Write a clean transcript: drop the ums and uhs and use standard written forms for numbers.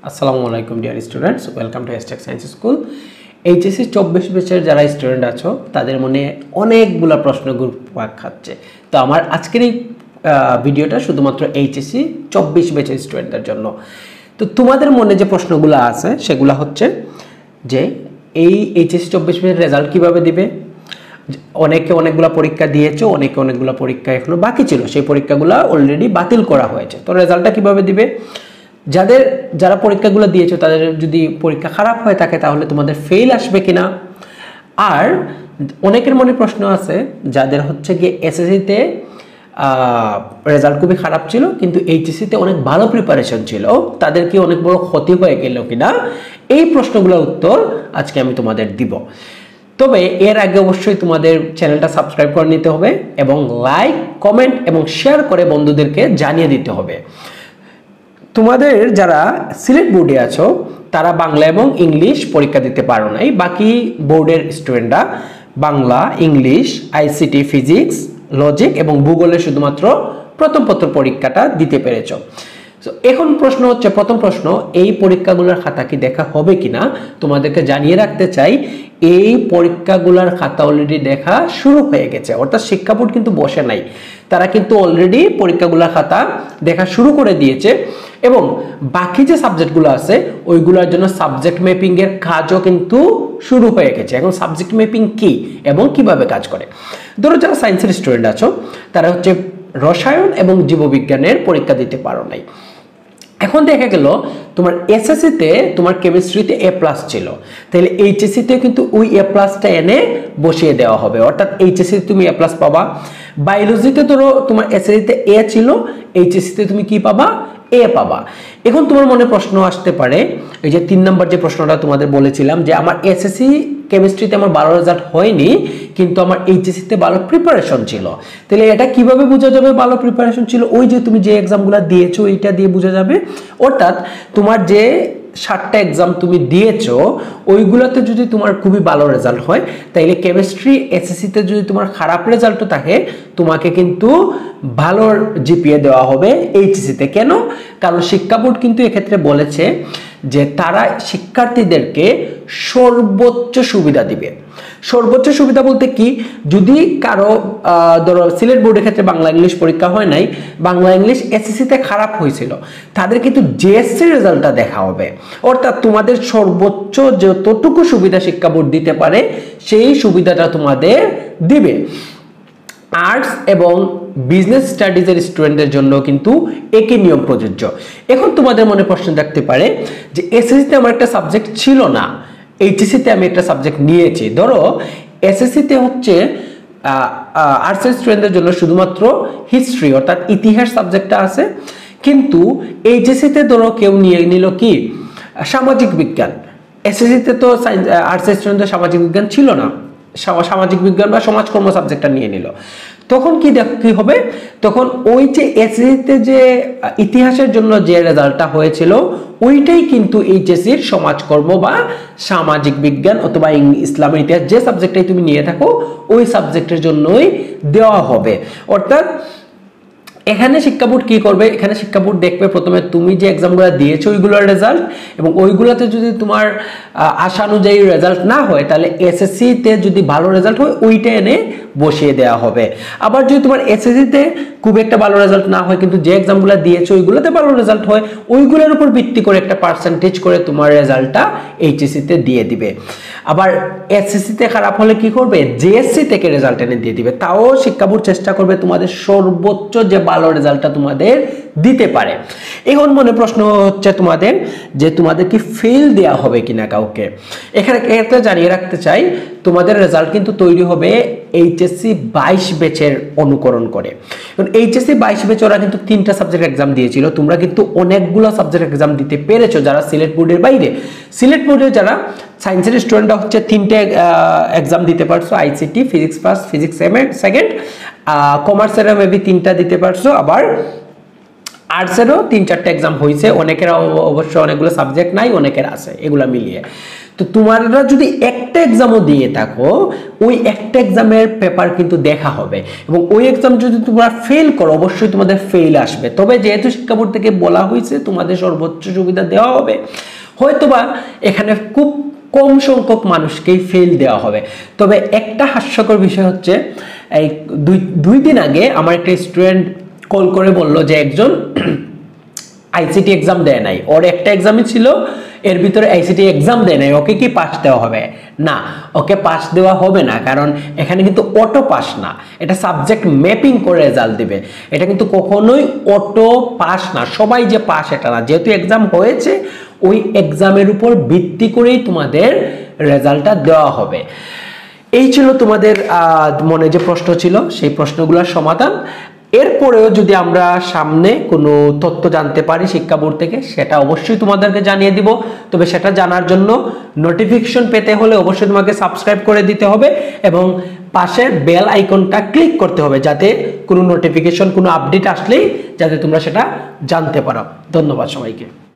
আসসালামু আলাইকুম dear students, welcome to STech science school. HSC 24 ব্যাচের যারা স্টুডেন্ট আছো তাদের মনে অনেকগুলো প্রশ্ন ঘুরপাক খাচ্ছে। তো আমার আজকের এই ভিডিওটা শুধুমাত্র এইচএসসি 24 ব্যাচের স্টুডেন্টদের জন্য। তো তোমাদের মনে যে প্রশ্নগুলো আছে সেগুলো হচ্ছে যে এই এইচএসসি 24 ব্যাচের রেজাল্ট কিভাবে দিবে। অনেকে অনেকগুলো পরীক্ষা দিয়েছো, অনেকে অনেকগুলো পরীক্ষা এখনো বাকি ছিল, সেই পরীক্ষাগুলো অলরেডি বাতিল করা হয়েছে। তো রেজাল্টটা কিভাবে দিবে, যারা পরীক্ষাগুলো দিয়েছো তাদের যদি পরীক্ষা খারাপ হয়ে থাকে তাহলে তোমাদের ফেল আসবে কিনা। আর অনেকের মনে প্রশ্ন আছে যাদের হচ্ছে গিয়ে এসএসসিতে রেজাল্ট খুবই খারাপ ছিল কিন্তু এইচএসসিতে অনেক ভালো প্রিপারেশন ছিল, তাদের কি অনেক বড় ক্ষতি হয়ে গেল কিনা। এই প্রশ্নগুলোর উত্তর আজকে আমি তোমাদের দিব। তবে এর আগে অবশ্যই তোমাদের চ্যানেলটা সাবস্ক্রাইব করে নিতে হবে এবং লাইক, কমেন্ট এবং শেয়ার করে বন্ধুদেরকে জানিয়ে দিতে হবে। তোমাদের যারা সিলেট বোর্ডে আছো তারা বাংলা এবং ইংলিশ পরীক্ষা দিতে পারো নাই, বাকি বোর্ডের স্টুডেন্টরা Bangla, English, ICT, physics, logic এবং ভূগোলের শুধুমাত্র প্রথম পত্র পরীক্ষাটা দিতে পেরেছো। তো এখন প্রশ্ন হচ্ছে, প্রথম প্রশ্ন, এই পরীক্ষাগুলোর খাতা কি দেখা হবে কিনা। তোমাদেরকে জানিয়ে রাখতে চাই এই পরীক্ষাগুলোর খাতা অলরেডি দেখা শুরু হয়ে গেছে, অর্থাৎ শিক্ষা বোর্ড কিন্তু বসে নাই, তারা কিন্তু অলরেডি পরীক্ষাগুলোর খাতা দেখা শুরু করে দিয়েছে এবং বাকি যে সাবজেক্টগুলো আছে ওইগুলোর জন্য সাবজেক্ট ম্যাপিং এর কাজও কিন্তু শুরু হয়ে গেছে। এখন সাবজেক্ট ম্যাপিং কি এবং কিভাবে কাজ করে, ধরো যারা সায়েন্সের স্টুডেন্ট আছো তারা হচ্ছে রসায়ন এবং জীববিজ্ঞানের পরীক্ষা দিতে পারো নাই। এখন দেখা গেল তোমার এসএসসিতে তোমার কেমিস্ট্রিতে A+ ছিল, তাহলে এইচএসসিতে কিন্তু ওই A+টা এনে বসিয়ে দেওয়া হবে, অর্থাৎ এইচএসসিতে তুমি A+ পাবা। বায়োলজিতে ধরো তোমার এসএসসিতে A ছিল, এইচএসসিতে তুমি কি পাবা, A পাবা। এখন তোমার মনে প্রশ্ন আসতে পারে, এই যে 3 নম্বর যে প্রশ্নটা তোমাদের বলেছিলাম যে আমার এসএসসি কেমিস্ট্রিতে আমার ভালো রেজাল্ট হয়নি কিন্তু আমার এইচএসসিতে ভালো প্রিপারেশন ছিল, তাহলে এটা কিভাবে বোঝা যাবে ভালো প্রিপারেশন ছিল? ওই যে তুমি যে এক্সামগুলো দিয়েছো এইটা দিয়ে বোঝা যাবে। অর্থাৎ তোমার যে 7টা এক্সাম তুমি দিয়েছো ওইগুলোতে যদি তোমার খুবই ভালো রেজাল্ট হয় তাইলে কেমিস্ট্রি এসএসসিতে যদি তোমার খারাপ রেজাল্টও থাকে তোমাকে কিন্তু ভালো জিপিএ দেওয়া হবে এইচএসসিতে। কেন? কারণ শিক্ষা বোর্ড কিন্তু এক্ষেত্রে বলেছে যে তারা শিক্ষার্থীদেরকে সর্বোচ্চ সুবিধা দিবে। সর্বোচ্চ সুবিধা বলতে কি, যদি কারো ধরো সিলেট বোর্ডের ক্ষেত্রে বাংলা ইংলিশ পরীক্ষা হয় নাই, বাংলা ইংলিশ এসএসসিতে খারাপ হয়েছিল, তাদের কিন্তু জেএসসি রেজাল্টটা দেখা হবে। অর্থাৎ তোমাদের সর্বোচ্চ যতটুকু সুবিধা শিক্ষা বোর্ড দিতে পারে সেই সুবিধাটা তোমাদের দিবে। আর্টস এবং বিজনেস স্টাডিজের স্টুডেন্টদের জন্য কিন্তু একই নিয়ম প্রযোজ্য। এখন তোমাদের মনে প্রশ্ন থাকতে পারে যে এসএসসিতে আমার একটা সাবজেক্ট ছিল না, এইচএসসিতে আমি একটা সাবজেক্ট নিয়েছি। ধরো এসএসসিতে হচ্ছে আর্টসের স্টুডেন্টদের জন্য শুধুমাত্র হিস্ট্রি অর্থাৎ ইতিহাস সাবজেক্টটা আছে, কিন্তু এইচএসসিতে ধরো কেউ নিয়ে নিল কি সামাজিক বিজ্ঞান। এসএসসিতে তো আর্টসের স্টুডেন্টদের সামাজিক বিজ্ঞান ছিল না, সামাজিক বিজ্ঞান বা সমাজকর্ম সাবজেক্টটা নিয়ে নিল, তখন কি হবে, তখন ওই যে এসএসসিতে যে ইতিহাসের জন্য যে রেজাল্টটা হয়েছিল ওইটাই কিন্তু এইচএসসির সমাজকর্ম বা সামাজিক বিজ্ঞান অথবা ইসলামের ইতিহাস যে সাবজেক্টটাই তুমি নিয়ে থাকো ওই সাবজেক্টের জন্যই দেওয়া হবে। অর্থাৎ এখানে শিক্ষা বোর্ড কি করবে, এখানে শিক্ষা বোর্ড দেখবে প্রথমে তুমি যে এক্সামগুলো দিয়েছো ওইগুলোর রেজাল্ট, এবং ওইগুলোতে যদি তোমার আশানুযায়ী রেজাল্ট না হয় তাহলে এসএসসিতে যদি ভালো রেজাল্ট হয় ওইটা এনে বসিয়ে দেওয়া হবে। আবার যদি তোমার এসএসসিতে খুব একটা ভালো রেজাল্ট না হয় কিন্তু যে এক্সামগুলো দিয়েছো ওইগুলোতে ভালো রেজাল্ট হয়, ওইগুলোর উপর ভিত্তি করে একটা পার্সেন্টেজ করে তোমার রেজাল্টটা এইচএসসিতে দিয়ে দিবে। আবার এসএসসিতে খারাপ হলে কি করবে, জেএসসি থেকে রেজাল্ট এনে দিয়ে দিবে। তাও শিক্ষা বোর্ড চেষ্টা করবে তোমাদের সর্বোচ্চ যে ভালো রেজাল্টটা তোমাদের দিতে পারে। এখন মনে প্রশ্ন হচ্ছে তোমাদের যে তোমাদের কি ফেল দেওয়া হবে কিনা কাউকে। এখানে একটা জানিয়ে রাখতে চাই, তোমাদের রেজাল্ট কিন্তু তৈরি হবে এইচএসসি 22 ব্যাচের অনুকরণ করে। কারণ এইচএসসি 22 ব্যাচ ওরা কিন্তু 3টা সাবজেক্ট এক্সাম দিয়েছিল, তোমরা কিন্তু অনেকগুলো সাবজেক্ট এক্সাম দিতে পেরেছো যারা সিলেট বোর্ডের বাইরে। সিলেট বোর্ডে যারা সায়েন্সের স্টুডেন্টরা হচ্ছে 3টে এক্সাম দিতে পারছো, ICT, physics first, physics second, কমার্সের মেবি 3টা দিতে পারছো, আবার আর্টসেরও 3-4টা এক্সাম হয়েছে, অনেকের অবশ্য অনেকগুলো সাবজেক্ট নাই, অনেকের আছে, এগুলা মিলিয়ে। তো তোমরা যদি একটা এক্সামও দিয়ে থাকো, ওই একটা এক্সামের পেপার কিন্তু দেখা হবে, এবং ওই এক্সাম যদি তোমরা ফেল করো অবশ্যই তোমাদের ফেল আসবে। তবে যেহেতু শিক্ষা বোর্ড থেকে বলা হয়েছে তোমাদের সর্বোচ্চ সুবিধা দেওয়া হবে, হয়তোবা এখানে খুব কম সংখ্যক মানুষকেই ফেল দেওয়া হবে। তবে একটা হাস্যকর বিষয় হচ্ছে, এই দুই দিন আগে আমার একটা স্টুডেন্ট কল করে বলল যে একজন আইসিটি এক্সাম দেয় নাই, ওর একটা এক্সামই ছিল, এর ভিতরে আইসিটি এক্সাম দেয় নাই, ওকে কি পাস দেওয়া হবে? না, ওকে পাস দেওয়া হবে না, কারণ এখানে কিন্তু অটো পাস না, এটা সাবজেক্ট ম্যাপিং করে রেজাল্ট দিবে। এটা কিন্তু কখনোই অটো পাস না, সবাই যে পাস এটা না, যেহেতু এক্সাম হয়েছে ওই এক্সামের উপর ভিত্তি করেই তোমাদের রেজাল্টটা দেওয়া হবে। এই ছিল তোমাদের মনে যে প্রশ্ন ছিল, সেই প্রশ্নগুলোর সমাধান। এরপরেও যদি আমরা সামনে কোনো তথ্য জানতে পারি শিক্ষা বোর্ড থেকে, সেটা অবশ্যই তোমাদেরকে জানিয়ে দিব। তবে সেটা জানার জন্য নোটিফিকেশন পেতে হলে অবশ্যই তোমাকে সাবস্ক্রাইব করে দিতে হবে এবং পাশের বেল আইকনটা ক্লিক করতে হবে, যাতে কোনো নোটিফিকেশন, কোনো আপডেট আসলেই যাতে তোমরা সেটা জানতে পারো। ধন্যবাদ সবাইকে।